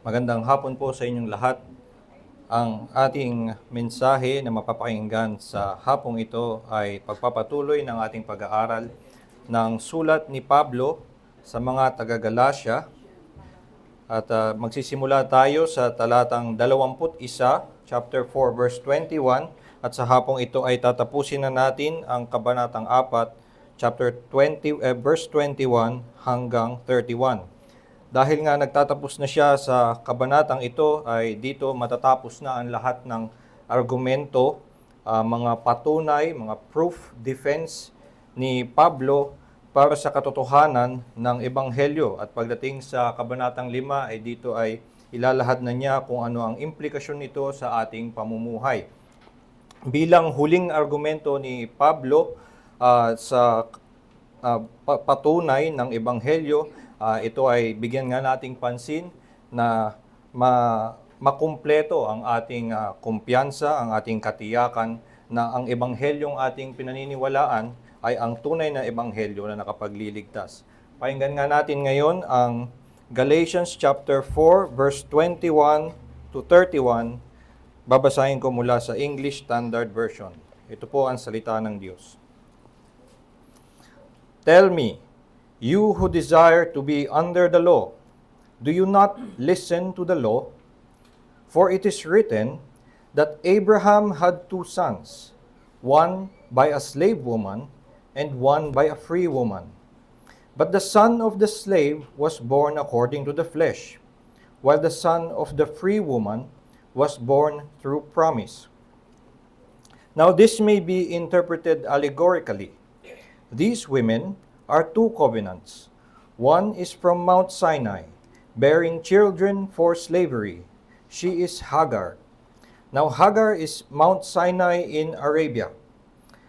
Magandang hapon po sa inyong lahat. Ang ating mensahe na mapapakinggan sa hapong ito ay pagpapatuloy ng ating pag-aaral ng sulat ni Pablo sa mga taga-Galasya. At magsisimula tayo sa talatang 21, chapter 4, verse 21. At sa hapong ito ay tatapusin na natin ang kabanatang 4, chapter 20, verse 21 hanggang 31. Dahil nga nagtatapos na siya sa kabanatang ito, ay dito matatapos na ang lahat ng argumento, mga patunay, mga proof, defense ni Pablo para sa katotohanan ng Ebanghelyo. At pagdating sa kabanatang 5, ay dito ay ilalahad na niya kung ano ang implikasyon nito sa ating pamumuhay. Bilang huling argumento ni Pablo sa patunay ng Ebanghelyo, ito ay bigyan nga nating pansin na makumpleto ang ating kumpiyansa, ang ating katiyakan na ang Ebanghelyong ating pinaniniwalaan ay ang tunay na Ebanghelyo na nakapagliligtas. Pakinggan nga natin ngayon ang Galatians chapter 4 verse 21 to 31. Babasahin ko mula sa English Standard Version. Ito po ang salita ng Diyos. Tell me, you who desire to be under the law, do you not listen to the law? For it is written that Abraham had 2 sons, one by a slave woman and one by a free woman. But the son of the slave was born according to the flesh, while the son of the free woman was born through promise. Now this may be interpreted allegorically. These women are 2 covenants. One is from Mount Sinai, bearing children for slavery. She is Hagar. Now Hagar is Mount Sinai in Arabia.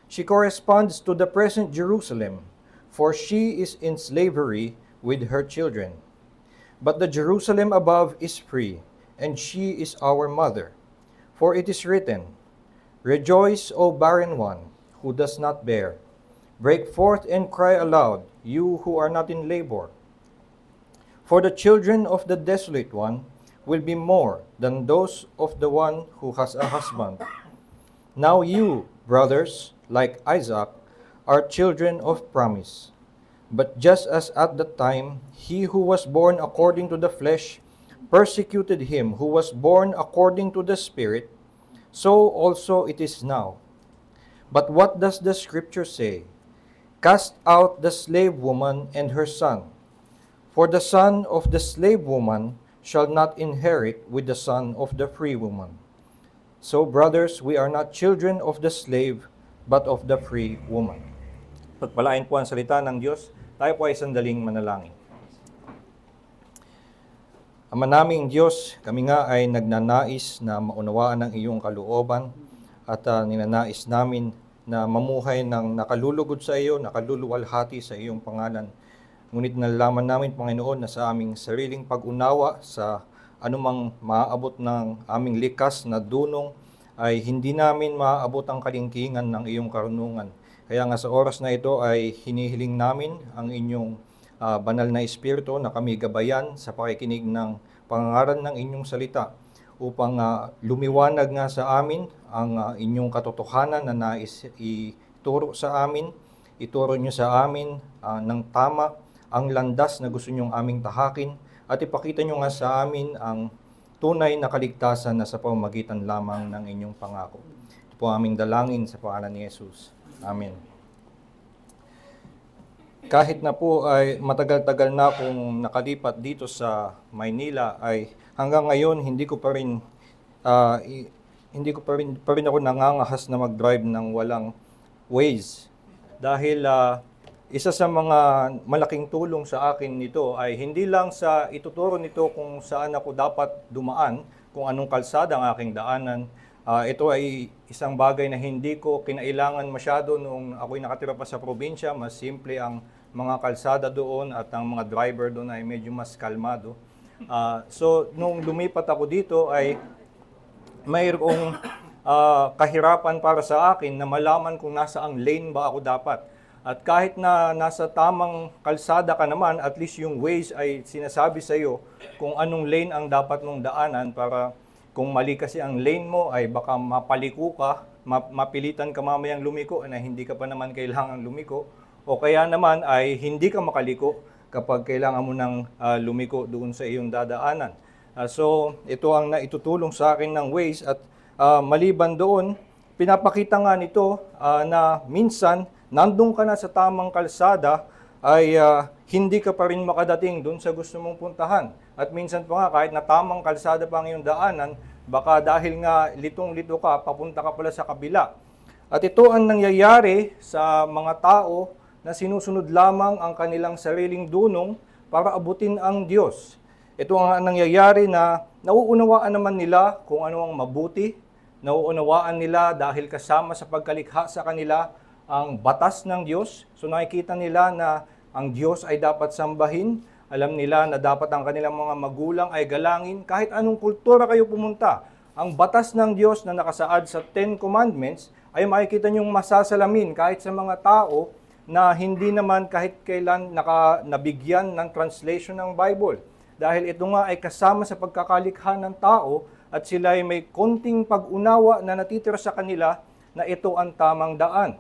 She corresponds to the present Jerusalem, for she is in slavery with her children. But the Jerusalem above is free, and she is our mother. For it is written, Rejoice, O barren one, who does not bear. Break forth and cry aloud, you who are not in labor. For the children of the desolate one will be more than those of the one who has a husband. Now you, brothers, like Isaac, are children of promise. But just as at the time he who was born according to the flesh persecuted him who was born according to the Spirit, so also it is now. But what does the Scripture say? Cast out the slave woman and her son, for the son of the slave woman shall not inherit with the son of the free woman. So, brothers, we are not children of the slave, but of the free woman. Pagpalain po ang salita ng Diyos, tayo po ay sandaling manalangin. Ama naming Diyos, kami nga ay nagnanais na maunawaan ang iyong kalooban at ninanais namin na mamuhay ng nakalulugod sa iyo, nakaluluwalhati sa iyong pangalan. Ngunit nalalaman namin, Panginoon, na sa aming sariling pag-unawa sa anumang maaabot ng aming likas na dunong ay hindi namin maaabot ang kalingkingan ng iyong karunungan. Kaya nga sa oras na ito ay hinihiling namin ang inyong banal na Espiritu na kami gabayan sa pakikinig ng pangangaral ng inyong salita upang lumiwanag nga sa amin ang inyong katotohanan na nais ituro sa amin. Ituro nyo sa amin ng tama ang landas na gusto nyong aming tahakin at ipakita nyo nga sa amin ang tunay na kaligtasan na sa pamamagitan lamang ng inyong pangako. Ito po aming dalangin sa pangalan ni Jesus. Amen. Kahit na po ay matagal-tagal na akong nakalipat dito sa Maynila, ay hanggang ngayon hindi ko pa rin ako nangangahas na mag-drive ng walang Waze. Dahil isa sa mga malaking tulong sa akin nito ay hindi lang sa ituturo nito kung saan ako dapat dumaan, kung anong kalsada ang aking daanan. Ito ay isang bagay na hindi ko kinailangan masyado nung ako'y nakatira pa sa probinsya. Mas simple ang mga kalsada doon at ang mga driver doon ay medyo mas kalmado. So, nung lumipat ako dito ay mayroong kahirapan para sa akin na malaman kung nasa ang lane ba ako dapat. At kahit na nasa tamang kalsada ka naman, at least yung Waze ay sinasabi sa iyo kung anong lane ang dapat mong daanan para kung mali kasi ang lane mo ay baka mapaliko ka, mapilitan ka mamayang lumiko na hindi ka pa naman kailangan lumiko, o kaya naman ay hindi ka makaliko kapag kailangan mo ng lumiko doon sa iyong dadaanan. So ito ang naitutulong sa akin ng Waze, at maliban doon, pinapakita nga nito na minsan nandun ka na sa tamang kalsada ay hindi ka pa rin makadating doon sa gusto mong puntahan. At minsan pa nga kahit na tamang kalsada pa ang iyong daanan, baka dahil nga litong-lito ka, papunta ka pala sa kabila. At ito ang nangyayari sa mga tao na sinusunod lamang ang kanilang sariling dunong para abutin ang Diyos. Ito ang nangyayari na nauunawaan naman nila kung ano ang mabuti, nauunawaan nila dahil kasama sa pagkalikha sa kanila ang batas ng Diyos. So nakikita nila na ang Diyos ay dapat sambahin. Alam nila na dapat ang kanilang mga magulang ay galangin kahit anong kultura kayo pumunta. Ang batas ng Diyos na nakasaad sa 10 Commandments ay makikita niyong masasalamin kahit sa mga tao na hindi naman kahit kailan nabigyan ng translation ng Bible. Dahil ito nga ay kasama sa pagkakalikha ng tao at sila ay may konting pag-unawa na natitira sa kanila na ito ang tamang daan.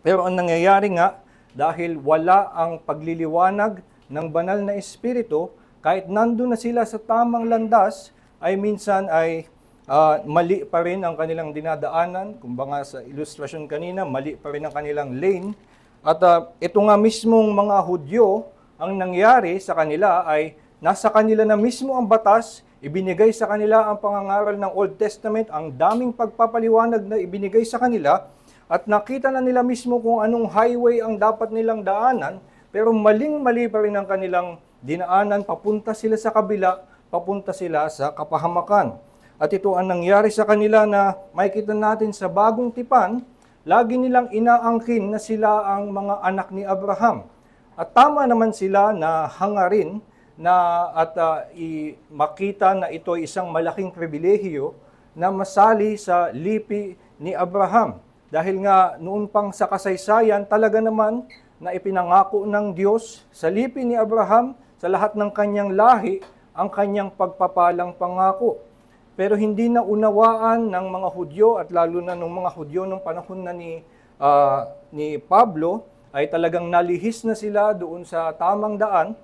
Pero ang nangyayari nga, dahil wala ang pagliliwanag ng banal na espiritu, kahit nandun na sila sa tamang landas, ay minsan ay mali pa rin ang kanilang dinadaanan. Kumbaga sa ilustrasyon kanina, mali pa rin ang kanilang lane. At ito nga mismong mga Hudyo, ang nangyari sa kanila ay nasa kanila na mismo ang batas, ibinigay sa kanila ang pangangaral ng Old Testament, ang daming pagpapaliwanag na ibinigay sa kanila, at nakita na nila mismo kung anong highway ang dapat nilang daanan, pero maling-mali pa rin ang kanilang dinaanan, papunta sila sa kabila, papunta sila sa kapahamakan. At ito ang nangyari sa kanila na makikita natin sa Bagong Tipan, lagi nilang inaangkin na sila ang mga anak ni Abraham. At tama naman sila na hangarin na at makita na ito ay isang malaking pribilehiyo na masali sa lipi ni Abraham. Dahil nga noon pang sa kasaysayan, talaga naman na ipinangako ng Diyos sa lipi ni Abraham, sa lahat ng kanyang lahi, ang kanyang pagpapalang pangako. Pero hindi na unawaan ng mga Hudyo, at lalo na ng mga Hudyo nung panahon na ni Pablo, ay talagang nalihis na sila doon sa tamang daan.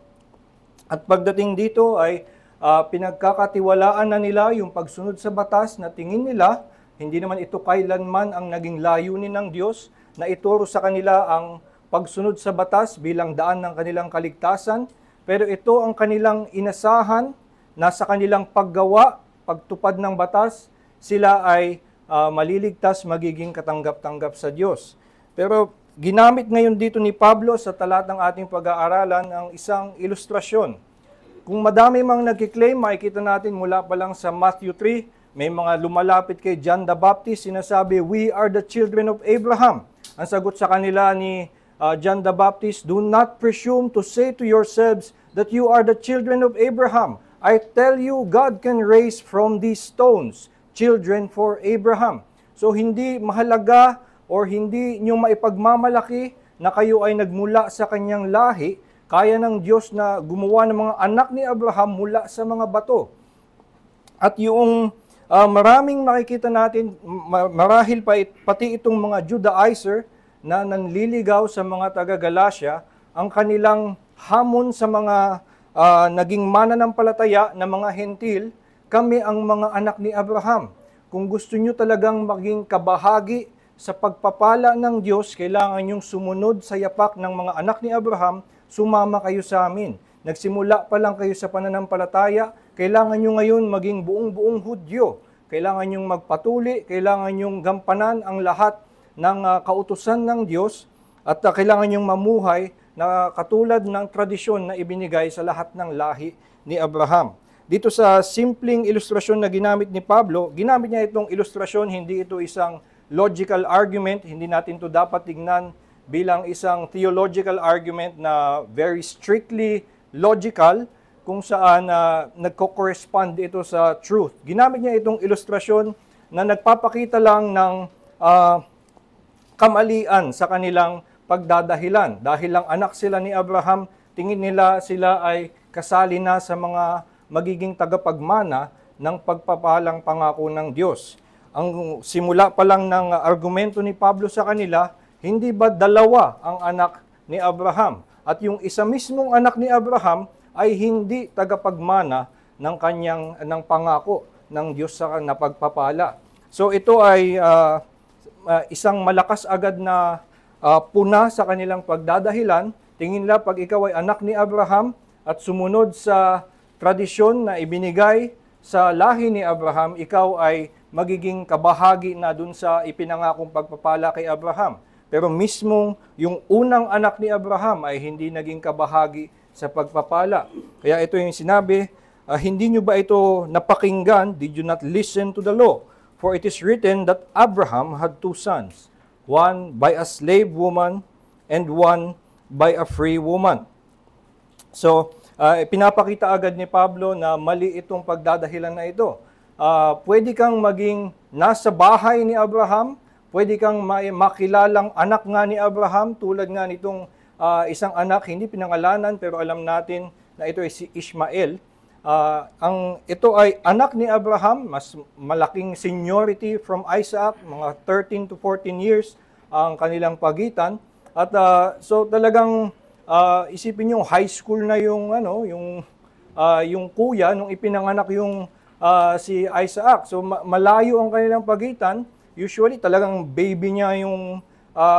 At pagdating dito ay pinagkakatiwalaan na nila yung pagsunod sa batas na tingin nila, hindi naman ito kailanman ang naging layunin ng Diyos na ituro sa kanila ang pagsunod sa batas bilang daan ng kanilang kaligtasan, pero ito ang kanilang inasahan na sa kanilang paggawa, pagtupad ng batas, sila ay maliligtas, magiging katanggap-tanggap sa Diyos. Pero ginamit ngayon dito ni Pablo sa talatang ating pag-aaralan ang isang ilustrasyon. Kung madami mang nagkiklaim, makikita natin mula pa lang sa Matthew 3, may mga lumalapit kay John the Baptist, sinasabi, "We are the children of Abraham." Ang sagot sa kanila ni John the Baptist, "Do not presume to say to yourselves that you are the children of Abraham. I tell you, God can raise from these stones children for Abraham." So hindi mahalaga or hindi nyo maipagmamalaki na kayo ay nagmula sa kanyang lahi, kaya ng Diyos na gumawa ng mga anak ni Abraham mula sa mga bato. At yung maraming makikita natin, marahil pati itong mga Judaizer na nanliligaw sa mga taga-Galacia, ang kanilang hamon sa mga naging mananampalataya na mga hentil, kami ang mga anak ni Abraham. Kung gusto nyo talagang maging kabahagi sa pagpapala ng Diyos, kailangan nyong sumunod sa yapak ng mga anak ni Abraham, sumama kayo sa amin. Nagsimula pa lang kayo sa pananampalataya, kailangan nyo ngayon maging buong-buong Hudyo. Kailangan nyong magpatuli, kailangan nyong gampanan ang lahat ng kautusan ng Diyos, at kailangan nyong mamuhay na katulad ng tradisyon na ibinigay sa lahat ng lahi ni Abraham. Dito sa simpleng ilustrasyon na ginamit ni Pablo, ginamit niya itong ilustrasyon, hindi ito isang logical argument, hindi natin ito dapat tignan bilang isang theological argument na very strictly logical, kung saan nagko-correspond ito sa truth. Ginamit niya itong ilustrasyon na nagpapakita lang ng kamalian sa kanilang pagdadahilan. Dahil lang anak sila ni Abraham, tingin nila sila ay kasali na sa mga magiging tagapagmana ng pagpapalang pangako ng Diyos. Ang simula pa lang ng argumento ni Pablo sa kanila, hindi ba dalawa ang anak ni Abraham? At yung isa mismong anak ni Abraham ay hindi tagapagmana ng pangako ng Diyos sa napagpapala. So ito ay isang malakas agad na puna sa kanilang pagdadahilan. Tingin nila pag ikaw ay anak ni Abraham at sumunod sa tradisyon na ibinigay sa lahi ni Abraham, ikaw ay magiging kabahagi na dun sa ipinangakong pagpapala kay Abraham. Pero mismong yung unang anak ni Abraham ay hindi naging kabahagi sa pagpapala. Kaya ito yung sinabi, hindi nyo ba ito napakinggan? Did you not listen to the law? For it is written that Abraham had two sons, one by a slave woman and one by a free woman. So, pinapakita agad ni Pablo na mali itong pagdadahilan na ito. Pwede kang maging nasa bahay ni Abraham, pwede kang makilalang anak nga ni Abraham, tulad nga nitong isang anak, hindi pinangalanan, pero alam natin na ito ay si Ishmael. Ito ay anak ni Abraham, mas malaking seniority from Isaac, mga 13 to 14 years ang kanilang pagitan. At so talagang isipin niyo high school na yung yung kuya nung ipinanganak yung si Isaac. So malayo ang kanilang pagitan. Usually talagang baby niya yung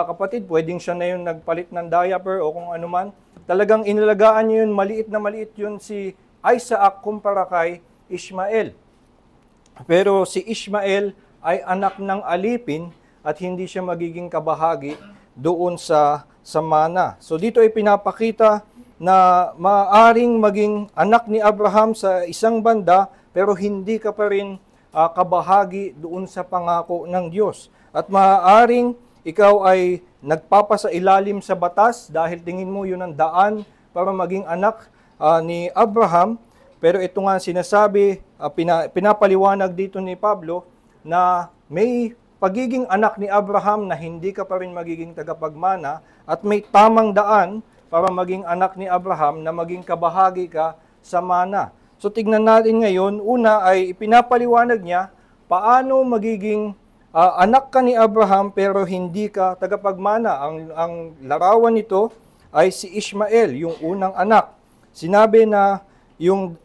kapatid, pwedeng siya na yung nagpalit ng diaper o kung ano man. Talagang inalagaan niya yun, maliit na maliit yun si Isaac kumpara kay Ishmael. Pero si Ishmael ay anak ng alipin at hindi siya magiging kabahagi doon sa mana. So dito ay pinapakita na maaring maging anak ni Abraham sa isang banda pero hindi ka pa rin kabahagi doon sa pangako ng Diyos. At maaaring ikaw ay nagpapasailalim sa batas dahil tingin mo yun ang daan para maging anak ni Abraham, pero ito nga sinasabi, pinapaliwanag dito ni Pablo na may pagiging anak ni Abraham na hindi ka pa rin magiging tagapagmana at may tamang daan para maging anak ni Abraham na maging kabahagi ka sa mana. So tignan natin ngayon, una ay pinapaliwanag niya paano magiging anak ka ni Abraham pero hindi ka tagapagmana. Ang larawan nito ay si Ishmael, yung unang anak. Sinabi na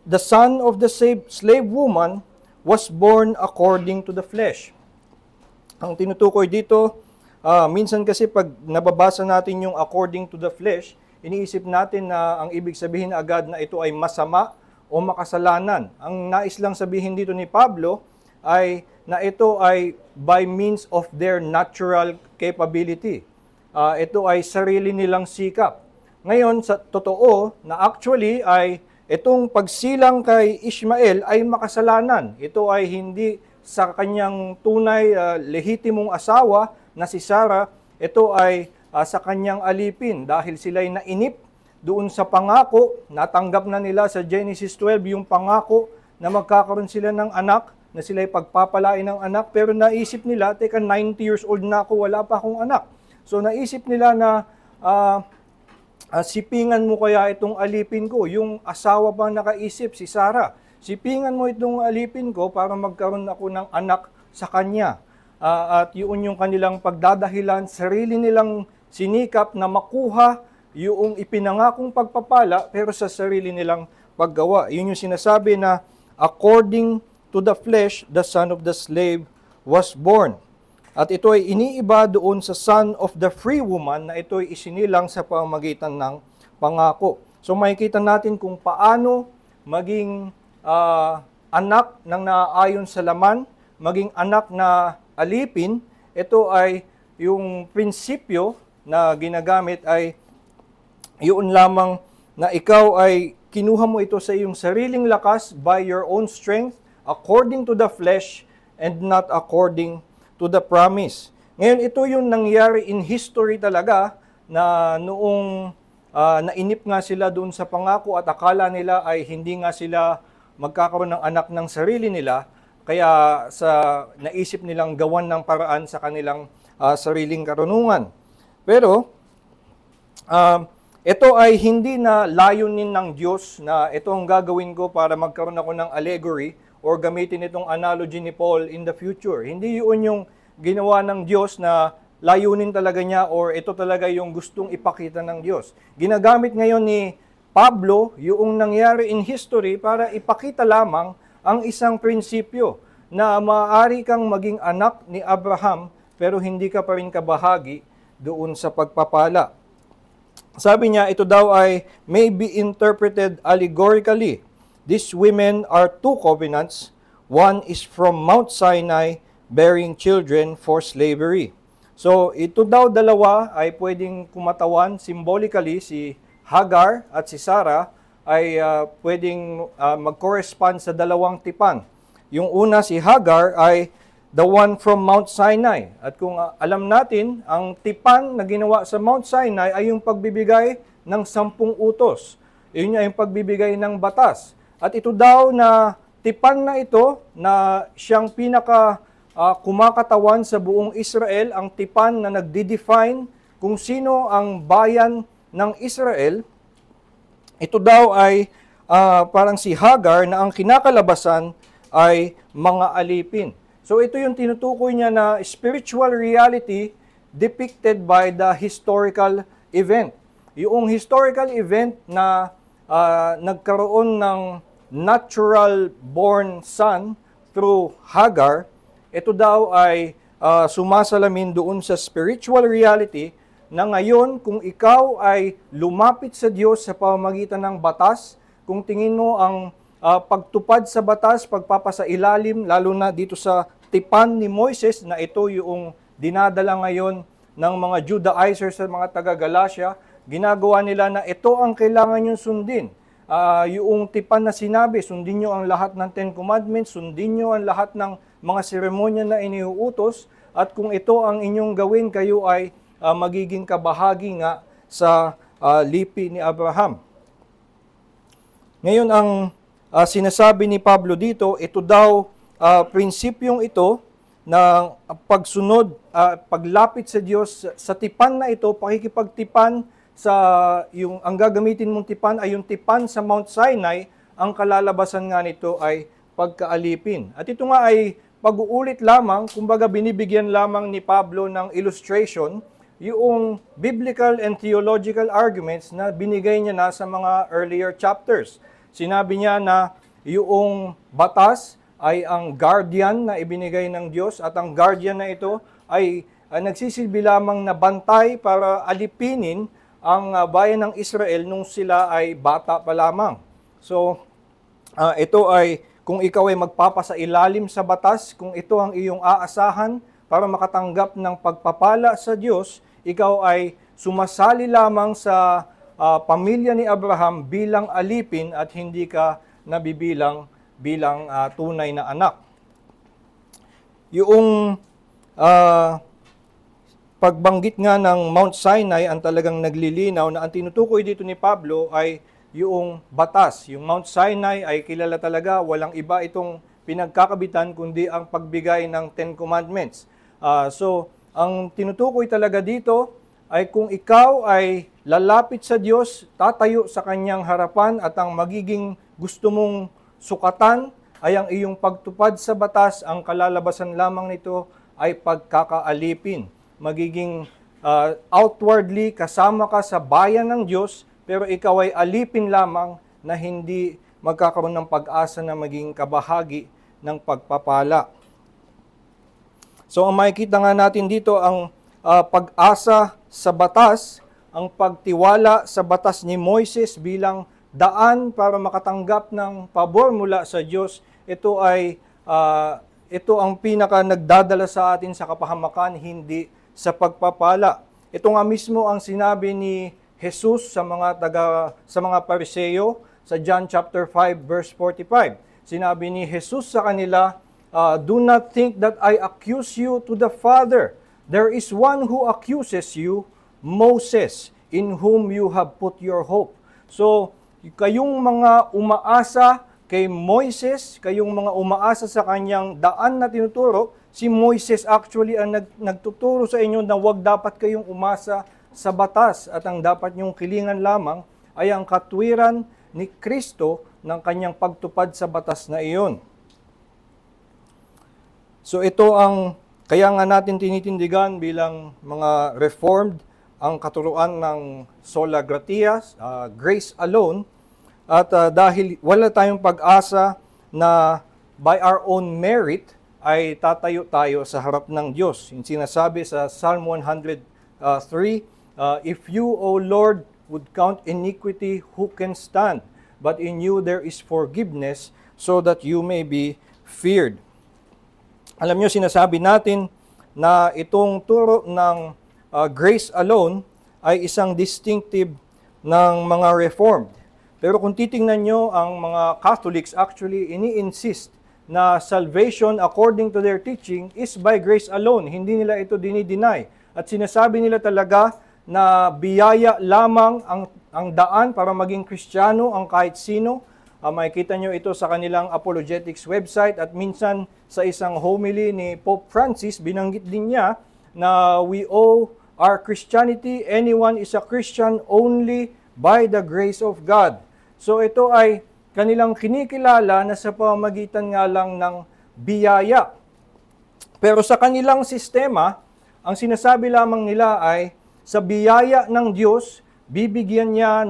the son of the slave woman was born according to the flesh. Ang tinutukoy dito, minsan kasi pag nababasa natin yung according to the flesh, iniisip natin na ang ibig sabihin agad na ito ay masama o makasalanan. Ang nais lang sabihin dito ni Pablo ay na ito ay by means of their natural capability. Ito ay sarili nilang sikap. Ngayon, sa totoo na actually ay itong pagsilang kay Ishmael ay makasalanan. Ito ay hindi sa kanyang tunay lehitimong asawa na si Sarah. Ito ay sa kanyang alipin dahil sila'y nainip doon sa pangako. Natanggap na nila sa Genesis 12 yung pangako na magkakaroon sila ng anak, na sila'y pagpapalain ng anak. Pero naisip nila, teka 90 years old na ako, wala pa akong anak. So naisip nila na sipingan mo kaya itong alipin ko, yung asawa pa nakaisip, si Sarah. Sipingan mo itong alipin ko para magkaroon ako ng anak sa kanya. At yun yung kanilang pagdadahilan, sarili nilang sinikap na makuha yung ipinangakong pagpapala pero sa sarili nilang paggawa. Yun yung sinasabi na according to the flesh, the son of the slave was born. At ito ay iniiba doon sa son of the free woman na ito ay isinilang sa pamamagitan ng pangako. So makikita natin kung paano maging anak ng naaayon sa laman, maging anak na alipin. Ito ay yung prinsipyo na ginagamit ay yun lamang na ikaw ay kinuha mo ito sa iyong sariling lakas by your own strength, according to the flesh and not according to the promise. Ngayon, ito yung nangyari in history talaga na noong nainip nga sila doon sa pangako at akala nila ay hindi nga sila magkakaroon ng anak ng sarili nila, kaya naisip nilang gawan ng paraan sa kanilang sariling karunungan. Pero Ito ay hindi na layunin ng Diyos na ito ang gagawin ko para magkaroon ako ng allegory or gamitin itong analogy ni Paul in the future. Hindi yun yung ginawa ng Diyos na layunin talaga niya or ito talaga yung gustong ipakita ng Diyos. Ginagamit ngayon ni Pablo yung nangyari in history para ipakita lamang ang isang prinsipyo na maaari kang maging anak ni Abraham pero hindi ka pa rin kabahagi doon sa pagpapala. Sabi niya, ito daw ay may be interpreted allegorically. These women are two covenants. One is from Mount Sinai, bearing children for slavery. So, ito daw dalawa ay pwedeng kumatawan symbolically, si Hagar at si Sarah ay pwedeng mag-correspond sa dalawang tipan. Yung una, si Hagar, ay the one from Mount Sinai. At kung alam natin, ang tipan na ginawa sa Mount Sinai ay yung pagbibigay ng 10 utos. Yun ay yung pagbibigay ng batas. At ito daw na tipan na ito na siyang pinaka kumakatawan sa buong Israel, ang tipan na nagde-define kung sino ang bayan ng Israel. Ito daw ay parang si Hagar na ang kinakalabasan ay mga alipin. So ito yung tinutukoy niya na spiritual reality depicted by the historical event. Yung historical event na nagkaroon ng natural born son through Hagar, ito daw ay sumasalamin doon sa spiritual reality na ngayon kung ikaw ay lumapit sa Diyos sa pamamagitan ng batas, kung tingin mo ang pagtupad sa batas, pagpapasailalim, lalo na dito sa tipan ni Moises na ito yung dinadala ngayon ng mga Judaizers sa mga taga-Galatia, ginagawa nila na ito ang kailangan nyo sundin. Yung tipan na sinabi, sundin nyo ang lahat ng Ten Commandments, sundin nyo ang lahat ng mga seremonya na iniuutos, at kung ito ang inyong gawin, kayo ay magiging kabahagi nga sa lipi ni Abraham. Ngayon, ang sinasabi ni Pablo dito, ito daw, prinsipyong ito na pagsunod, paglapit sa Diyos sa tipan na ito, pakikipagtipan sa ang gagamitin mong tipan ay yung tipan sa Mount Sinai, ang kalalabasan nga nito ay pagkaalipin. At ito nga ay pag-uulit lamang, kumbaga binibigyan lamang ni Pablo ng illustration yung biblical and theological arguments na binigay niya na sa mga earlier chapters. Sinabi niya na yung batas ay ang guardian na ibinigay ng Diyos at ang guardian na ito ay nagsisilbi lamang na bantay para alipinin ang bayan ng Israel nung sila ay bata pa lamang. So, ito ay kung ikaw ay magpapasailalim sa batas, kung ito ang iyong aasahan para makatanggap ng pagpapala sa Diyos, ikaw ay sumasali lamang sa pamilya ni Abraham bilang alipin at hindi ka nabibilang bilang tunay na anak. Yung pagbanggit nga ng Mount Sinai ang talagang naglilinaw na ang tinutukoy dito ni Pablo ay yung batas. Yung Mount Sinai ay kilala talaga, walang iba itong pinagkakabitan kundi ang pagbigay ng Ten Commandments. So, ang tinutukoy talaga dito ay kung ikaw ay lalapit sa Diyos, tatayo sa Kanyang harapan at ang magiging gusto mong sukatan ay ang iyong pagtupad sa batas, ang kalalabasan lamang nito ay pagkakaalipin. Magiging outwardly kasama ka sa bayan ng Diyos, pero ikaw ay alipin lamang na hindi magkakaroon ng pag-asa na maging kabahagi ng pagpapala. So ang makikita nga natin dito ang pag-asa sa batas, ang pagtiwala sa batas ni Moises bilang daan para makatanggap ng pabor mula sa Diyos. Ito ang pinaka nagdadala sa atin sa kapahamakan, hindi sa pagpapala. Ito nga mismo ang sinabi ni Jesus sa mga Pariseo sa John chapter 5 verse 45. Sinabi ni Jesus sa kanila, "Do not think that I accuse you to the Father. There is one who accuses you, Moses, in whom you have put your hope." So, kayong mga umaasa kay Moises, kayong mga umaasa sa kanyang daan na tinuturo, si Moises actually ang nagtuturo sa inyo na huwag dapat kayong umasa sa batas at ang dapat niyong kilingan lamang ay ang katwiran ni Kristo ng kanyang pagtupad sa batas na iyon. So ito ang kaya nga natin tinitindigan bilang mga Reformed ang katuruan ng sola gratia, grace alone, at dahil wala tayong pag-asa na by our own merit ay tatayo tayo sa harap ng Diyos. Yung sinasabi sa Psalm 103, if you, O Lord, would count iniquity, who can stand? But in you there is forgiveness, so that you may be feared. Alam niyo, sinasabi natin na itong turo ng grace alone ay isang distinctive ng mga Reformed. Pero kung titingnan nyo, ang mga Catholics actually ini-insist na salvation according to their teaching is by grace alone. Hindi nila ito dinideny. At sinasabi nila talaga na biyaya lamang ang daan para maging Kristiyano ang kahit sino. Makikita nyo ito sa kanilang apologetics website at minsan sa isang homily ni Pope Francis, binanggit din niya na we owe our Christianity, anyone is a Christian only by the grace of God. So ito ay kanilang kinikilala na sa pamamagitan nga lang ng biyaya. Pero sa kanilang sistema, ang sinasabi lamang nila ay sa biyaya ng Diyos, bibigyan niya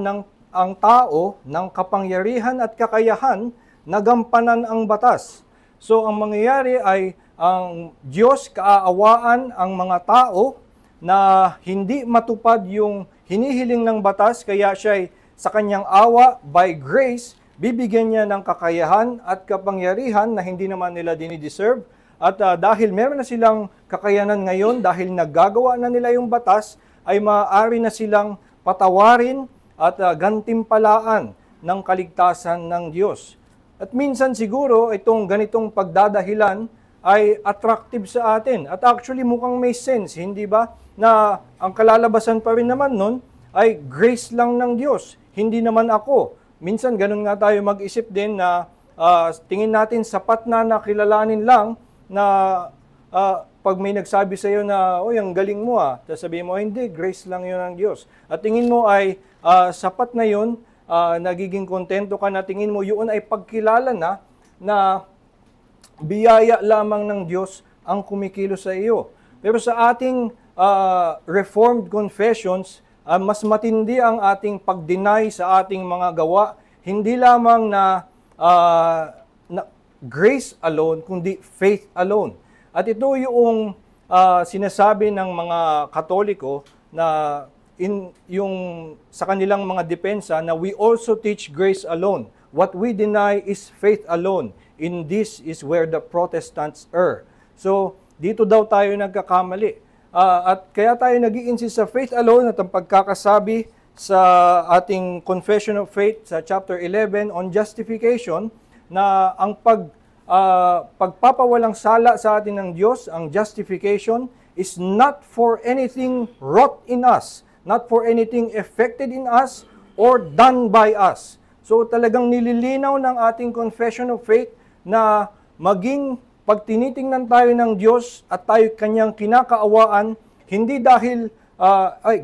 ang tao ng kapangyarihan at kakayahan na gampanan ang batas. So ang mangyayari ay ang Diyos kaaawaan ang mga tao na hindi matupad yung hinihiling ng batas, kaya siya sa kanyang awa, by grace, bibigyan niya ng kakayahan at kapangyarihan na hindi naman nila dinideserve. At dahil meron na silang kakayanan ngayon, dahil naggagawa na nila yung batas, ay maaari na silang patawarin at gantimpalaan ng kaligtasan ng Diyos. At minsan siguro itong ganitong pagdadahilan ay attractive sa atin. At actually mukhang may sense, hindi ba? Na ang kalalabasan pa rin naman nun ay grace lang ng Diyos. Hindi naman ako. Minsan ganun nga tayo mag-isip din na tingin natin sapat na nakilalanin lang na pag may nagsabi sa iyo na, "Oy, ang galing mo ah." Tapos sabihin mo, "Hindi, grace lang 'yun ng Diyos." At tingin mo ay sapat na 'yun, nagiging kontento ka na, tingin mo 'yun ay pagkilala na biyaya lamang ng Diyos ang kumikilos sa iyo. Pero sa ating Reformed confessions, mas matindi ang ating pag-deny sa ating mga gawa, hindi lamang na grace alone, kundi faith alone. At ito yung sinasabi ng mga Katoliko na yung sa kanilang mga depensa na we also teach grace alone. What we deny is faith alone. In this is where the Protestants err. So, dito daw tayo nagkakamali. At kaya tayo nag-i-insist sa faith alone at ang pagkakasabi sa ating Confession of Faith sa chapter 11 on justification na ang pagpapawalang sala sa atin ng Diyos, ang justification, is not for anything wrought in us, not for anything effected in us or done by us. So talagang nililinaw ng ating Confession of Faith na maging pag tinitingnan tayo ng Diyos at tayo kanyang kinakaawaan, hindi dahil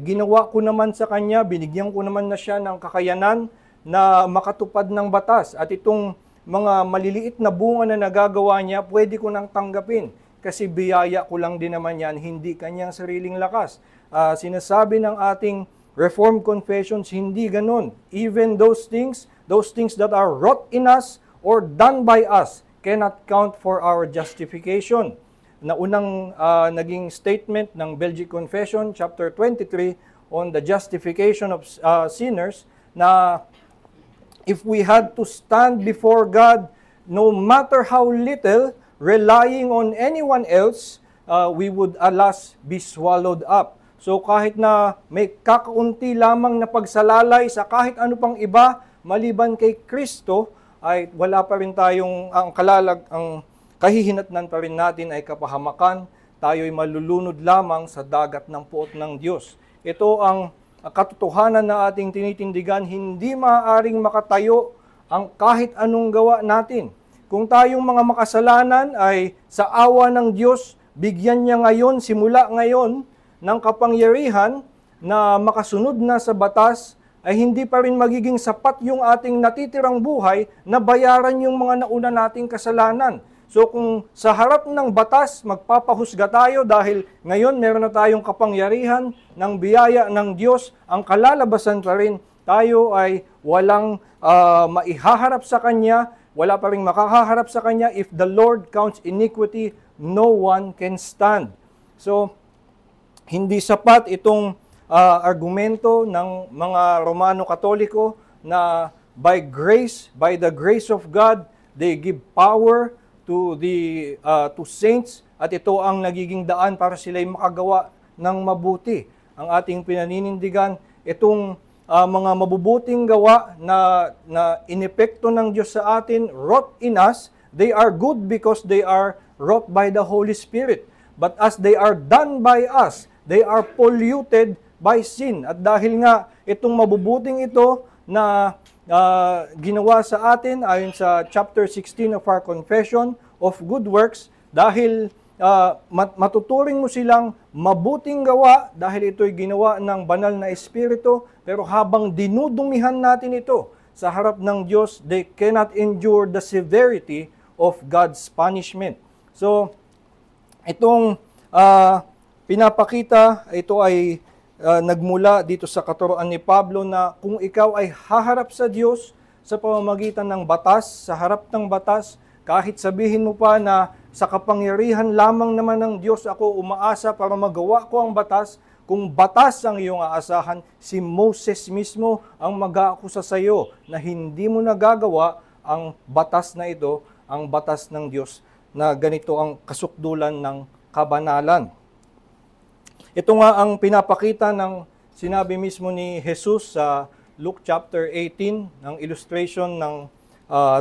ginawa ko naman sa kanya, binigyan ko naman na siya ng kakayanan na makatupad ng batas. At itong mga maliliit na bunga na nagagawa niya, pwede ko nang tanggapin. Kasi biyaya ko lang din naman yan, hindi kanyang sariling lakas. Sinasabi ng ating Reformed Confessions, hindi ganun. Even those things that are wrought in us or done by us, cannot count for our justification. Na unang naging statement ng Belgic Confession, chapter 23, on the justification of sinners, na if we had to stand before God, no matter how little, relying on anyone else, we would alas be swallowed up. So kahit na may kakaunti lamang na pagsalalay sa kahit ano pang iba, maliban kay Kristo, ay wala pa rin tayong, ang kahihinatnan pa rin natin ay kapahamakan, tayo'y malulunod lamang sa dagat ng puot ng Diyos. Ito ang katotohanan na ating tinitindigan, hindi maaaring makatayo ang kahit anong gawa natin. Kung tayong mga makasalanan ay sa awa ng Diyos, bigyan niya ngayon, simula ngayon, ng kapangyarihan na makasunod na sa batas, ay hindi pa rin magiging sapat yung ating natitirang buhay na bayaran yung mga nauna nating kasalanan. So kung sa harap ng batas, magpapahusga tayo dahil ngayon meron na tayong kapangyarihan ng biyaya ng Diyos, ang kalalabasan pa rin, tayo ay walang maihaharap sa Kanya, wala pa rin makakaharap sa Kanya. If the Lord counts iniquity, no one can stand. So, hindi sapat itong argumento ng mga Romano Katoliko na by grace, by the grace of God, they give power to saints, at ito ang nagiging daan para sila'y makagawa ng mabuti. Ang ating pinaninindigan, itong mga mabubuting gawa na inepekto ng Diyos sa atin, wrought in us, they are good because they are wrought by the Holy Spirit. But as they are done by us, they are polluted by sin. At dahil nga itong mabubuting ito na ginawa sa atin ayon sa chapter 16 of our Confession of Good Works, dahil matuturing mo silang mabuting gawa dahil ito'y ginawa ng banal na Espiritu, pero habang dinudumihan natin ito sa harap ng Diyos, they cannot endure the severity of God's punishment. So, itong pinapakita, ito ay nagmula dito sa katuruan ni Pablo na kung ikaw ay haharap sa Diyos sa pamamagitan ng batas, sa harap ng batas, kahit sabihin mo pa na sa kapangyarihan lamang naman ng Diyos ako umaasa para magawa ko ang batas, kung batas ang iyong aasahan, si Moses mismo ang mag-aakusa sa iyo na hindi mo nagagawa ang batas na ito, ang batas ng Diyos, na ganito ang kasukdulan ng kabanalan. Ito nga ang pinapakita ng sinabi mismo ni Jesus sa Luke chapter 18, ng illustration ng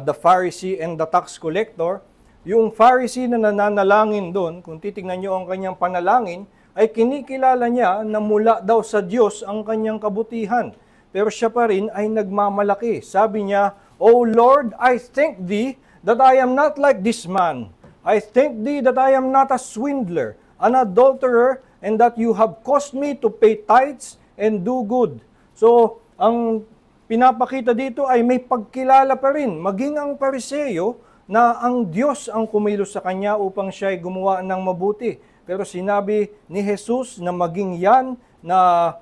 the Pharisee and the tax collector. Yung Pharisee na nananalangin doon, kung titignan nyo ang kanyang panalangin, ay kinikilala niya na mula daw sa Diyos ang kanyang kabutihan. Pero siya pa rin ay nagmamalaki. Sabi niya, "O Lord, I thank Thee that I am not like this man. I thank Thee that I am not a swindler, an adulterer, and that You have caused me to pay tithes and do good." So, ang pinapakita dito ay may pagkilala pa rin, maging ang Pariseo, na ang Diyos ang kumilos sa kanya upang siya ay gumawa ng mabuti. Pero sinabi ni Jesus na maging yan na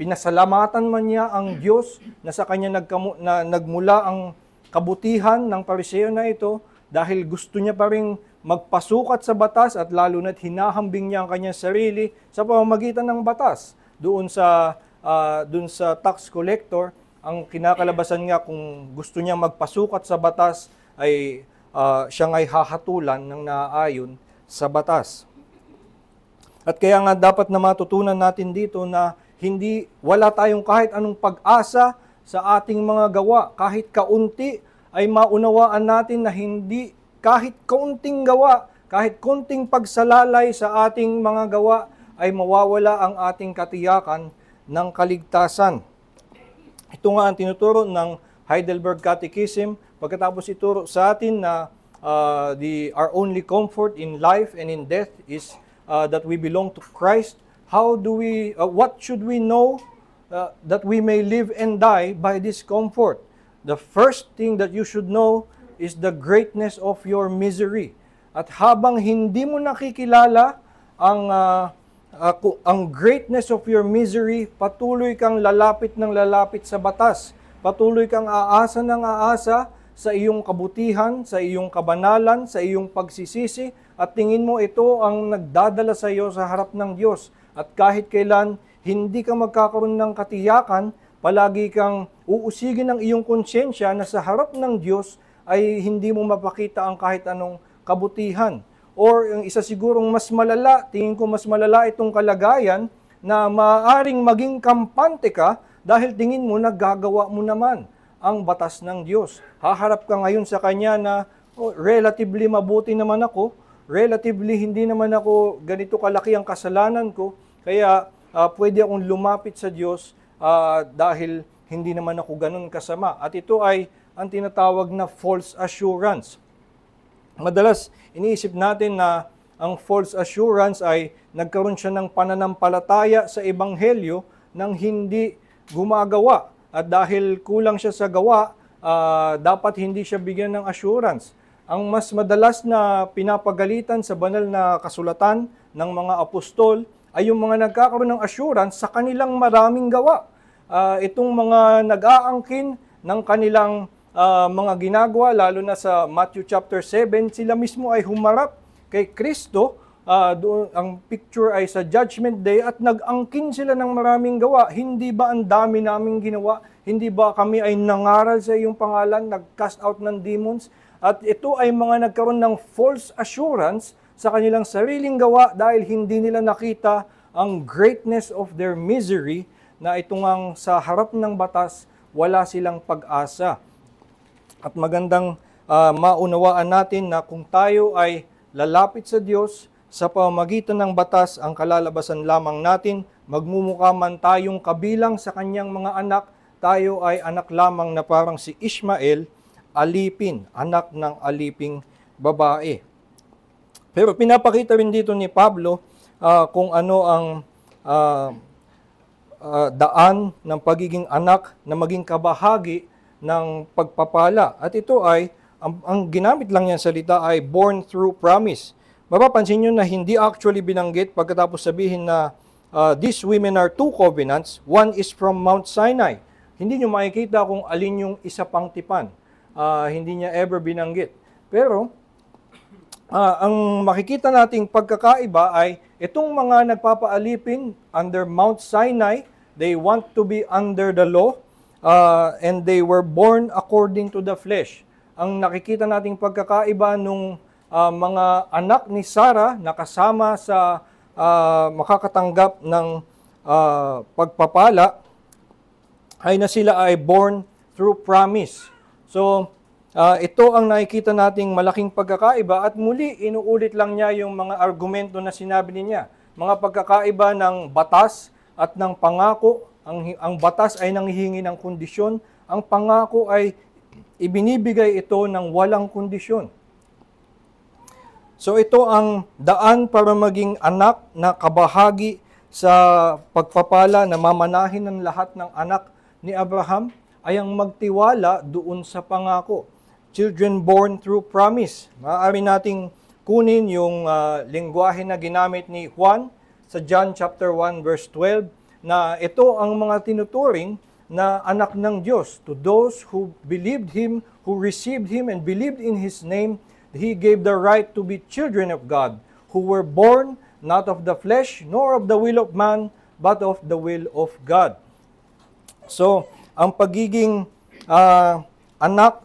pinasalamatan man niya ang Diyos na sa kanya nagmula ang kabutihan ng Pariseo na ito, dahil gusto niya pa rin magpasukat sa batas at lalo na't hinahambing niya ang kanyang sarili sa pamamagitan ng batas. Doon sa tax collector, ang kinakalabasan nga kung gusto niya magpasukat sa batas ay siya nga'y hahatulan ng naaayon sa batas. At kaya nga dapat na matutunan natin dito na wala tayong kahit anong pag-asa sa ating mga gawa. Kahit kaunti ay maunawaan natin na hindi kahit kaunting gawa, kahit kunting pagsalalay sa ating mga gawa ay mawawala ang ating katiyakan ng kaligtasan. Ito nga ang tinuturo ng Heidelberg Catechism, pagkatapos ituro sa atin na our only comfort in life and in death is that we belong to Christ. What should we know that we may live and die by this comfort? The first thing that you should know is the greatness of your misery. At habang hindi mo nakikilala ang greatness of your misery, patuloy kang lalapit ng lalapit sa batas. Patuloy kang aasa ng aasa sa iyong kabutihan, sa iyong kabanalan, sa iyong pagsisisi, at tingin mo ito ang nagdadala sa iyo sa harap ng Diyos. At kahit kailan hindi ka magkakaroon ng katiyakan, palagi kang uusigin ng iyong konsyensya na sa harap ng Diyos ay hindi mo mapakita ang kahit anong kabutihan. Or yung isa sigurong mas malala, tingin ko mas malala itong kalagayan na maaaring maging kampante ka dahil tingin mo nagagawa mo naman ang batas ng Diyos. Haharap ka ngayon sa Kanya na relatively mabuti naman ako, relatively hindi naman ako ganito kalaki ang kasalanan ko, kaya pwede akong lumapit sa Diyos dahil hindi naman ako ganun kasama. At ito ay ang tinatawag na false assurance. Madalas iniisip natin na ang false assurance ay nagkaroon siya ng pananampalataya sa ebanghelyo nang hindi gumagawa. At dahil kulang siya sa gawa, dapat hindi siya bigyan ng assurance. Ang mas madalas na pinapagalitan sa banal na kasulatan ng mga apostol ay yung mga nagkakaroon ng assurance sa kanilang maraming gawa. Itong mga nag-aangkin ng kanilang mga ginagawa, lalo na sa Matthew chapter 7, sila mismo ay humarap kay Kristo. Doon, ang picture ay sa Judgment Day at nag-angkin sila ng maraming gawa. Hindi ba ang dami naming ginawa? Hindi ba kami ay nangaral sa iyong pangalan, nag-cast out ng demons? At ito ay mga nagkaroon ng false assurance sa kanilang sariling gawa dahil hindi nila nakita ang greatness of their misery na ito ngang sa harap ng batas, wala silang pag-asa. At magandang maunawaan natin na kung tayo ay lalapit sa Diyos, sa pamamagitan ng batas, ang kalalabasan lamang natin, magmumukha man tayong kabilang sa kanyang mga anak, tayo ay anak lamang na parang si Ishmael, alipin, anak ng aliping babae. Pero pinapakita rin dito ni Pablo kung ano ang daan ng pagiging anak na maging kabahagi ng pagpapala. At ito ay, ang ginamit lang niyang salita ay born through promise. Mapapansin nyo na hindi actually binanggit pagkatapos sabihin na these women are two covenants, one is from Mount Sinai. Hindi nyo makikita kung alin yung isa pang tipan. Hindi niya ever binanggit. Pero, ang makikita nating pagkakaiba ay itong mga nagpapaalipin under Mount Sinai, they want to be under the law, and they were born according to the flesh. Ang nakikita nating pagkakaiba nung mga anak ni Sarah na kasama sa makakatanggap ng pagpapala ay na sila ay born through promise. So, ito ang nakikita nating malaking pagkakaiba at muli inuulit lang niya yung mga argumento na sinabi niya. Mga pagkakaiba ng batas at ng pangako. Ang batas ay nanghihingi ng kondisyon. Ang pangako ay ibinibigay ito ng walang kondisyon. So ito ang daan para maging anak na kabahagi sa pagpapala na mamanahin ng lahat ng anak ni Abraham ay ang magtiwala doon sa pangako. Children born through promise. Maaari nating kunin yung lengguwahe na ginamit ni Juan sa John chapter 1 verse 12 na ito ang mga tinuturing na anak ng Diyos. To those who believed Him, who received Him and believed in His name, He gave the right to be children of God, who were born not of the flesh, nor of the will of man, but of the will of God. So, ang pagiging anak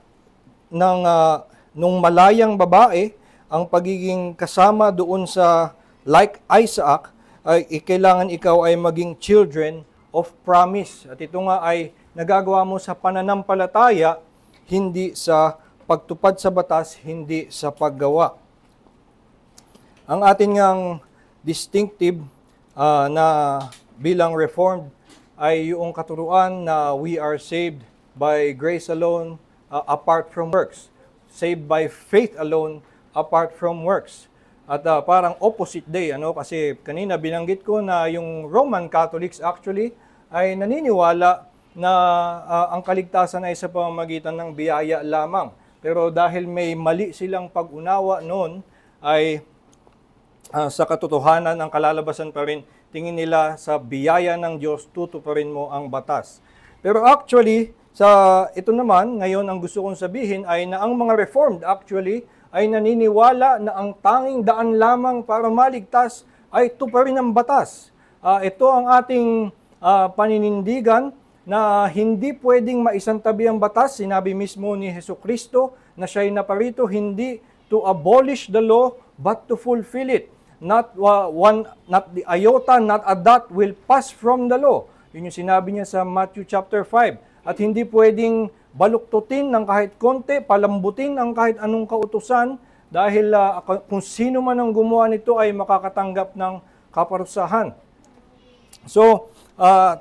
nung malayang babae, ang pagiging kasama doon sa like Isaac, ay kailangan ikaw ay maging children of promise. At ito nga ay nagagawa mo sa pananampalataya, hindi sa pagtupad sa batas, hindi sa paggawa. Ang ating ngang distinctive na bilang Reformed ay yung katuruan na we are saved by grace alone, apart from works. Saved by faith alone, apart from works. At parang opposite day, kasi kanina binanggit ko na yung Roman Catholics actually ay naniniwala na ang kaligtasan ay sa pamamagitan ng biyaya lamang. Pero dahil may mali silang pag-unawa noon, ay sa katotohanan ang kalalabasan pa rin, tingin nila sa biyaya ng Diyos, tutuparin mo ang batas. Pero actually, ito naman, ngayon ang gusto kong sabihin ay na ang mga Reformed actually ay naniniwala na ang tanging daan lamang para maligtas ay tuparin ang batas. Ito ang ating paninindigan na hindi pwedeng maisantabi ang batas. Sinabi mismo ni Jesucristo na siya'y naparito hindi to abolish the law but to fulfill it. Not the iota, not a dot will pass from the law. Yun yung sinabi niya sa Matthew chapter 5. At hindi pwedeng baluktutin ng kahit konti, palambutin ang kahit anong kautusan dahil kung sino man ang gumawa nito ay makakatanggap ng kaparusahan. So,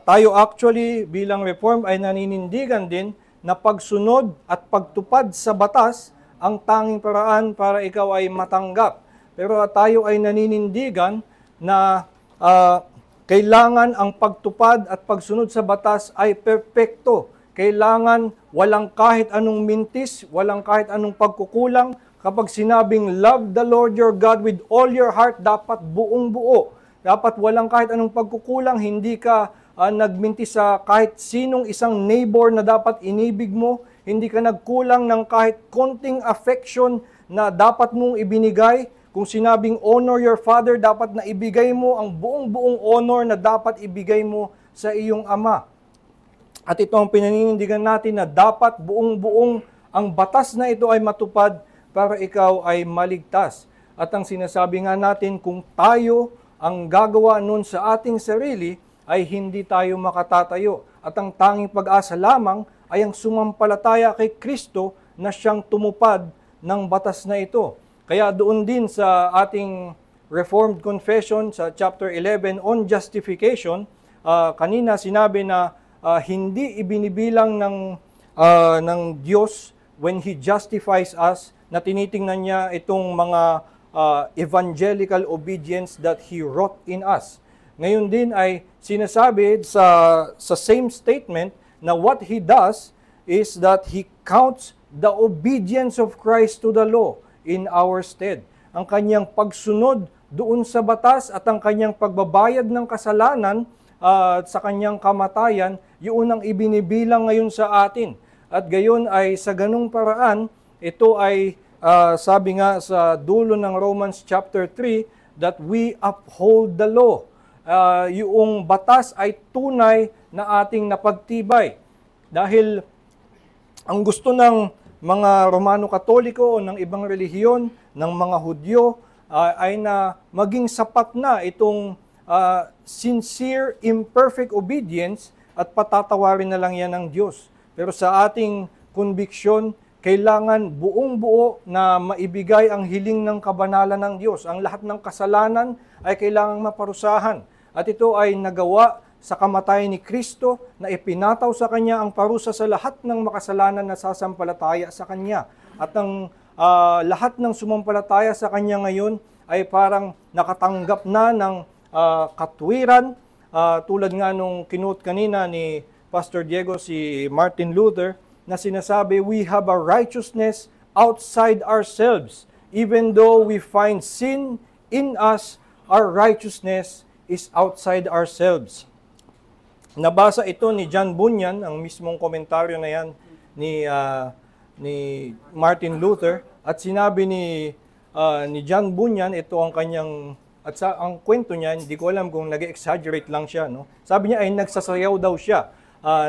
tayo actually bilang Reform ay naninindigan din na pagsunod at pagtupad sa batas ang tanging paraan para ikaw ay matanggap. Pero tayo ay naninindigan na kailangan ang pagtupad at pagsunod sa batas ay perpekto. Kailangan walang kahit anong mintis, walang kahit anong pagkukulang. Kapag sinabing love the Lord your God with all your heart, dapat buong buo. Dapat walang kahit anong pagkukulang, hindi ka nagminti sa kahit sinong isang neighbor na dapat inibig mo, hindi ka nagkulang ng kahit konting affection na dapat mong ibinigay. Kung sinabing honor your father, dapat na ibigay mo ang buong-buong honor na dapat ibigay mo sa iyong ama. At ito ang pinaninindigan natin na dapat buong-buong ang batas na ito ay matupad para ikaw ay maligtas. At ang sinasabi nga natin, kung tayo ang gagawa nun sa ating sarili, ay hindi tayo makatatayo. At ang tanging pag-asa lamang ay ang sumampalataya kay Kristo na siyang tumupad ng batas na ito. Kaya doon din sa ating Reformed Confession sa chapter 11 on justification, kanina sinabi na hindi ibinibilang ng Diyos when He justifies us, na tinitingnan niya itong mga evangelical obedience that He wrought in us. Ngayon din ay sinasabi sa same statement na what He does is that He counts the obedience of Christ to the law in our stead. Ang kanyang pagsunod doon sa batas at ang kanyang pagbabayad ng kasalanan sa kanyang kamatayan, yun ang ibinibilang ngayon sa atin. At gayon ay sa ganung paraan, ito ay sabi nga sa dulo ng Romans chapter 3, that we uphold the law. Yung batas ay tunay na ating napagtibay. Dahil ang gusto ng mga Romano Katoliko o ng ibang relihiyon, ng mga Hudyo, ay na maging sapat na itong sincere, imperfect obedience at patatawarin na lang yan ng Diyos. Pero sa ating conviction, kailangan buong buo na maibigay ang hiling ng kabanalan ng Diyos. Ang lahat ng kasalanan ay kailangang maparusahan. At ito ay nagawa sa kamatayan ni Kristo na ipinataw sa Kanya ang parusa sa lahat ng makasalanan na sasampalataya sa Kanya. At ang lahat ng sumampalataya sa Kanya ngayon ay parang nakatanggap na ng katwiran. Tulad nga nung kinote kanina ni Pastor Diego, si Martin Luther, na sinasabi, we have a righteousness outside ourselves. Even though we find sin in us, our righteousness is outside ourselves. Nabasa ito ni John Bunyan, ang mismong komentaryo na yan ni Martin Luther, at sinabi ni John Bunyan, ito ang kanyang, at ang kwento niya, hindi ko alam kung nag-exaggerate lang siya, no? Sabi niya ay nagsasayaw daw siya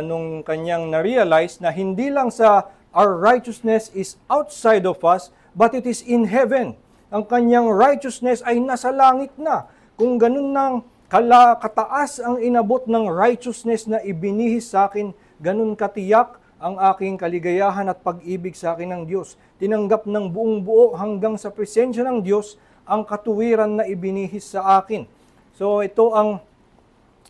nung kanyang na-realize na hindi lang sa our righteousness is outside of us, but it is in heaven. Ang kanyang righteousness ay nasa langit na. Kung ganun nang kataas ang inabot ng righteousness na ibinihis sa akin, ganun katiyak ang aking kaligayahan at pag-ibig sa akin ng Diyos. Tinanggap ng buong buo hanggang sa presensya ng Diyos ang katuwiran na ibinihis sa akin. So ito ang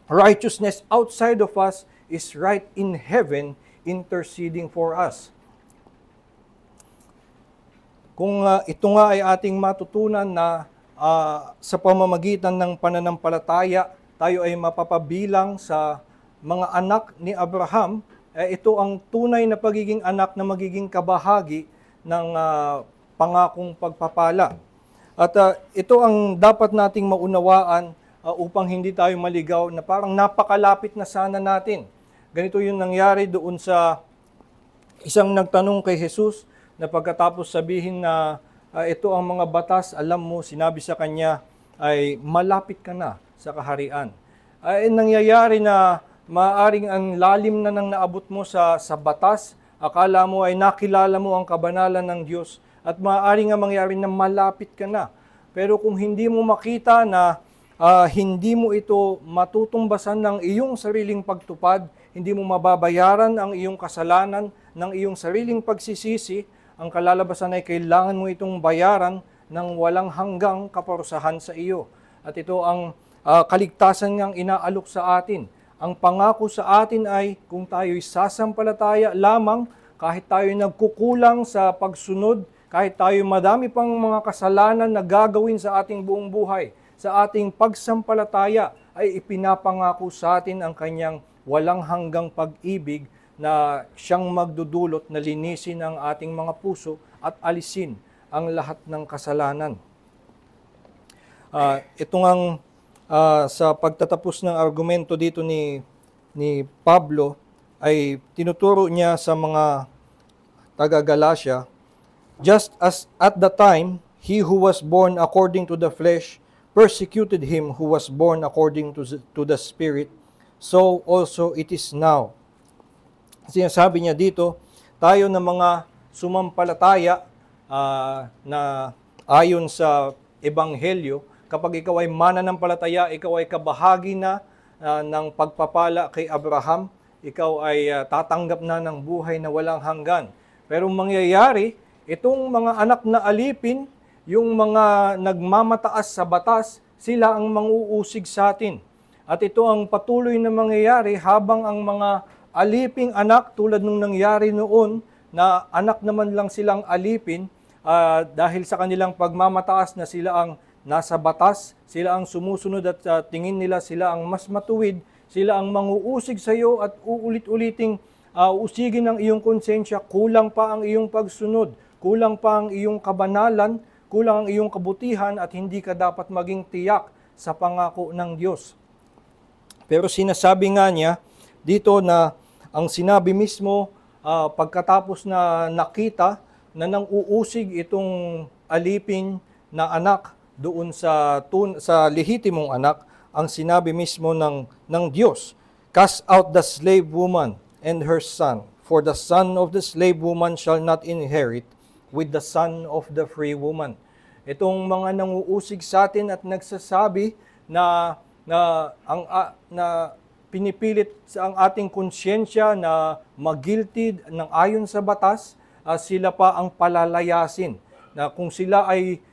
righteousness outside of us is right in heaven interceding for us. Kung ito nga ay ating matutunan na sa pamamagitan ng pananampalataya, tayo ay mapapabilang sa mga anak ni Abraham, ito ang tunay na pagiging anak na magiging kabahagi ng pangakong pagpapala. At ito ang dapat nating maunawaan upang hindi tayo maligaw na parang napakalapit na sana natin. Ganito yung nangyari doon sa isang nagtanong kay Jesus na pagkatapos sabihin na ito ang mga batas, alam mo, sinabi sa kanya ay malapit ka na sa kaharian. Nangyayari na maaring ang lalim na nang naabot mo sa batas, akala mo ay nakilala mo ang kabanalan ng Diyos at maaring nga mangyari na malapit ka na. Pero kung hindi mo makita na hindi mo ito matutumbasan ng iyong sariling pagtupad, hindi mo mababayaran ang iyong kasalanan ng iyong sariling pagsisisi, ang kalalabasan ay kailangan mo itong bayaran ng walang hanggang kaparusahan sa iyo. At ito ang kaligtasan ngang inaalok sa atin. Ang pangako sa atin ay kung tayo'y sasampalataya lamang, kahit tayo'y nagkukulang sa pagsunod kahit tayo madami pang mga kasalanan na gagawin sa ating buong buhay, sa ating pagsampalataya, ay ipinapangako sa atin ang kanyang walang hanggang pag-ibig na siyang magdudulot na linisin ang ating mga puso at alisin ang lahat ng kasalanan. Ito ngang sa pagtatapos ng argumento dito ni Pablo, ay tinuturo niya sa mga taga-Galatia, just as at the time, he who was born according to the flesh persecuted him who was born according to the Spirit, so also it is now. Sinasabi niya dito, tayo na mga sumampalataya na ayon sa Ebanghelyo, kapag ikaw ay mananampalataya, ikaw ay kabahagi na ng pagpapala kay Abraham, ikaw ay tatanggap na ng buhay na walang hanggan. Pero mangyayari, itong mga anak na alipin, yung mga nagmamataas sa batas, sila ang manguusig sa atin. At ito ang patuloy na mangyayari habang ang mga aliping anak, tulad nung nangyari noon, na anak naman lang silang alipin, dahil sa kanilang pagmamataas na sila ang nasa batas, sila ang sumusunod at tingin nila sila ang mas matuwid, sila ang manguusig sa iyo at uulit-uliting usigin ang iyong konsensya, kulang pa ang iyong pagsunod, kulang pa ang iyong kabanalan, kulang ang iyong kabutihan at hindi ka dapat maging tiyak sa pangako ng Diyos. Pero sinasabi nga niya dito na ang sinabi mismo pagkatapos na nakita na nang uusig itong alipin na anak doon sa lehitimong anak, ang sinabi mismo ng Diyos, cast out the slave woman and her son, for the son of the slave woman shall not inherit with the son of the free woman. Itong mga nanguusig sa atin at nagsasabi na pinipilit sa ang ating konsyensya na mag-guilty ng ayon sa batas, sila pa ang palalayasin. Na kung sila ay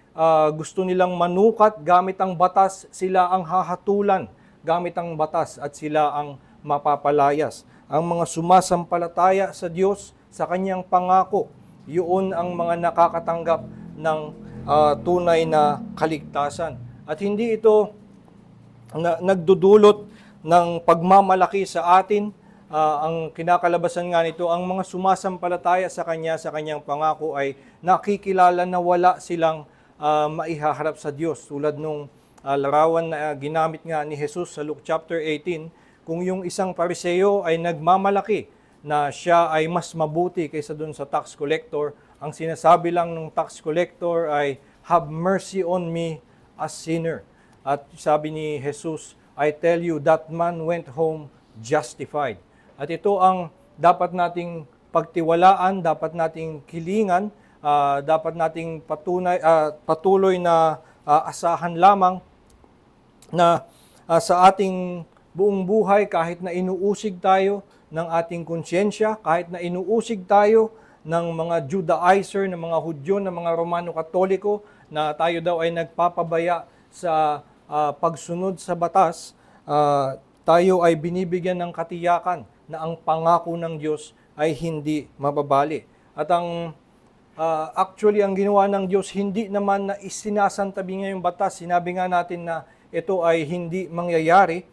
gusto nilang manukat gamit ang batas, sila ang hahatulan gamit ang batas at sila ang mapapalayas. Ang mga sumasampalataya sa Diyos, sa kanyang pangako, yun ang mga nakakatanggap ng tunay na kaligtasan. At hindi ito nagdudulot ng pagmamalaki sa atin. Ang kinakalabasan nga nito, ang mga sumasampalataya sa kanyang pangako ay nakikilala na wala silang maihaharap sa Diyos. Tulad nung larawan na ginamit nga ni Jesus sa Luke chapter 18, kung yung isang Pariseo ay nagmamalaki na siya ay mas mabuti kaysa dun sa tax collector, ang sinasabi lang ng tax collector ay, have mercy on me, a sinner. At sabi ni Jesus, I tell you, that man went home justified. At ito ang dapat nating pagtiwalaan, dapat nating kilingan, dapat nating patuloy na asahan lamang na sa ating buong buhay, kahit na inuusig tayo ng ating konsyensya, kahit na inuusig tayo ng mga Judaizer, ng mga Hudyo, ng mga Romano Katoliko, na tayo daw ay nagpapabaya sa pagsunod sa batas, tayo ay binibigyan ng katiyakan na ang pangako ng Diyos ay hindi mababali. At actually, ang ginawa ng Diyos, hindi naman na isinasantabi niya yung batas. Sinabi nga natin na ito ay hindi mangyayari.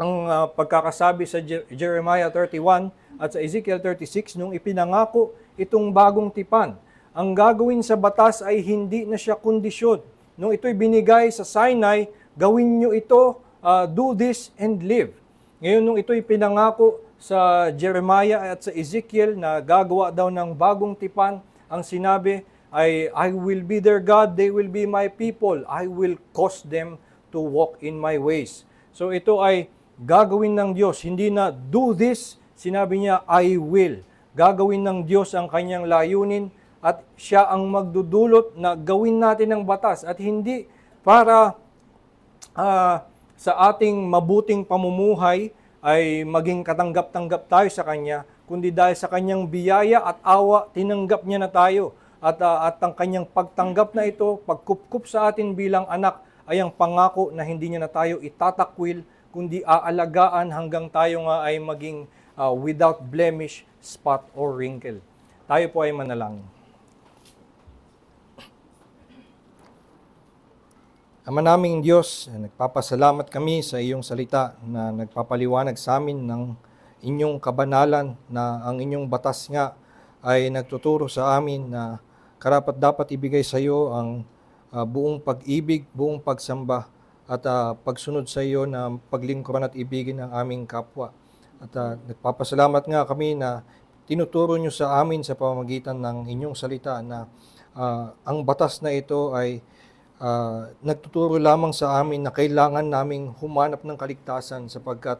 Ang pagkakasabi sa Jeremiah 31 at sa Ezekiel 36, nung ipinangako itong bagong tipan, ang gagawin sa batas ay hindi na siya kondisyon. Nung ito'y binigay sa Sinai, gawin nyo ito, do this and live. Ngayon, nung ito'y pinangako sa Jeremiah at sa Ezekiel na gagawa daw ng bagong tipan, ang sinabi ay, I will be their God, they will be my people. I will cause them to walk in my ways. So ito ay gagawin ng Diyos. Hindi na do this, sinabi niya, I will. Gagawin ng Diyos ang kanyang layunin at siya ang magdudulot na gawin natin ang batas. At hindi para sa ating mabuting pamumuhay ay maging katanggap-tanggap tayo sa Kanya, kundi dahil sa Kanyang biyaya at awa, tinanggap niya na tayo. At ang Kanyang pagtanggap na ito, pagkupkup sa atin bilang anak, ay ang pangako na hindi niya na tayo itatakwil, kundi aalagaan hanggang tayo nga ay maging without blemish, spot, or wrinkle. Tayo po ay manalangin. Ama naming Diyos, nagpapasalamat kami sa iyong salita na nagpapaliwanag sa amin ng inyong kabanalan na ang inyong batas nga ay nagtuturo sa amin na karapat dapat ibigay sa iyo ang buong pag-ibig, buong pagsamba at pagsunod sa iyo na paglingkuran at ibigin ang aming kapwa. At nagpapasalamat nga kami na tinuturo nyo sa amin sa pamamagitan ng inyong salita na ang batas na ito ay nagtuturo lamang sa amin na kailangan naming humanap ng kaligtasan sapagkat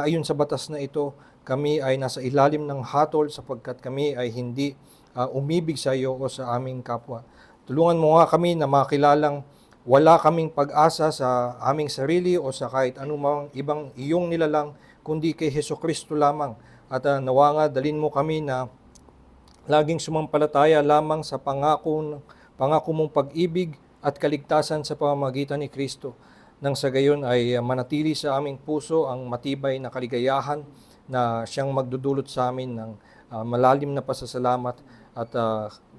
ayon sa batas na ito, kami ay nasa ilalim ng hatol sapagkat kami ay hindi umibig sa iyo o sa aming kapwa. Tulungan mo nga kami na makilalang wala kaming pag-asa sa aming sarili o sa kahit anumang ibang iyong nilalang, kundi kay Hesukristo lamang. At nawa nga dalin mo kami na laging sumampalataya lamang sa pangako mong pag-ibig at kaligtasan sa pamamagitan ni Kristo. Nang sa gayon ay manatili sa aming puso ang matibay na kaligayahan na siyang magdudulot sa amin ng malalim na pasasalamat at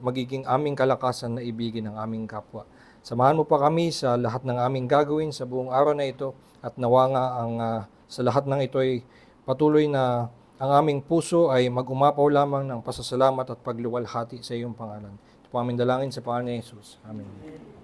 magiging aming kalakasan na ibigin ang aming kapwa. Samahan mo pa kami sa lahat ng aming gagawin sa buong araw na ito at nawa nga sa lahat ng ito ay patuloy na ang aming puso ay mag-umapaw lamang ng pasasalamat at pagluwalhati sa iyong pangalan. Ito po aming dalangin sa pangalan ni Jesus. Amen.